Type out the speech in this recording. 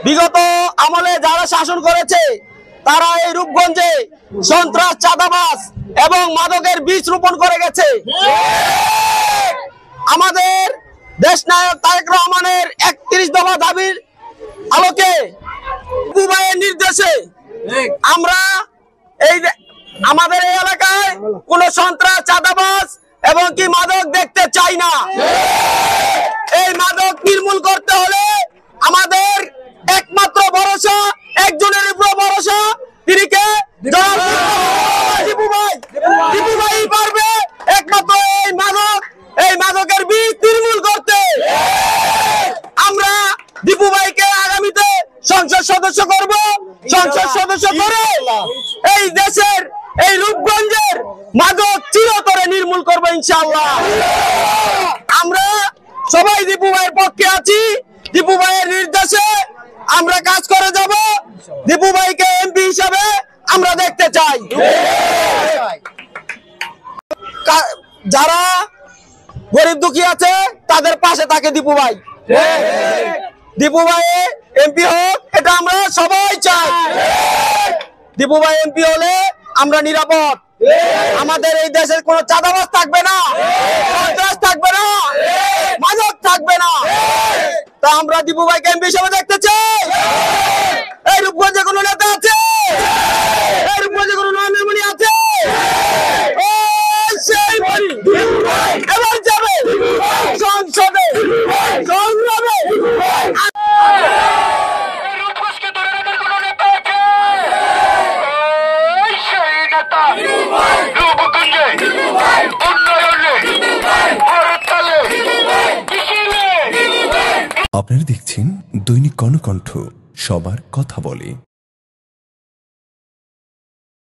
বিগত আমলে যারা শাসন করেছে তারা এই রূপগঞ্জে সন্ত্রাস, চাঁদাবাজ এবং মাদকের বীজ রোপণ করে গেছে। আমাদের দেশনায়ক তারেক রহমানের 31 দফা দাবির আলোকে দিপুভাইয়ের নির্দেশে আমরা আমাদের এই এলাকায় কোন সন্ত্রাস, চাঁদাবাজ এবং কি মাদক দেখতে চাই না। এই মাদক নির্মূল করতে হলে আমাদের একমাত্র ভরসা, একজনের উপর ভরসা, তিনি কে? দিপুভাই পারবে একমাত্র এই মাদকের বীজ নির্মূল করতে। আমরা দিপুভাইকে আগামীতে সংসদ সদস্য করব। সংসদ সদস্য করে এই দেশের এই রূপগঞ্জের মাদক চিরতরে নির্মূল করবো ইনশাআল্লাহ। আমরা সবাই দিপুভাইয়ের পক্ষে আছি। দিপুভাইয়ের নির্দেশে আমরা কাজ করে যাব। দিপুভাইকে এমপি হিসাবে আমরা দেখতে চাই। যারা গরিব দুঃখী আছে তাদের পাশে থাকে দিপুভাই। দিপুভাই এমপি হোক, এটা আমরা সবাই চাই। দিপুভাই এমপি হলে আমরা নিরাপদ। আমাদের এই দেশের কোনো চাঁদাবাজ থাকবে না, সন্ত্রাস থাকবে না, মাদক থাকবে না। তা আমরা দিপুভাইকে এমপি হিসেবে দেখতে চাই। এই রূপগঞ্জে কোনো নেতা আছে? এই রূপগঞ্জে কোনো নয়নমণি আছে? এবার যাবে সংসদে সংগ্রামে। আপনারা দেখছেন দৈনিক কর্ণকণ্ঠ, সবার কথা বলে।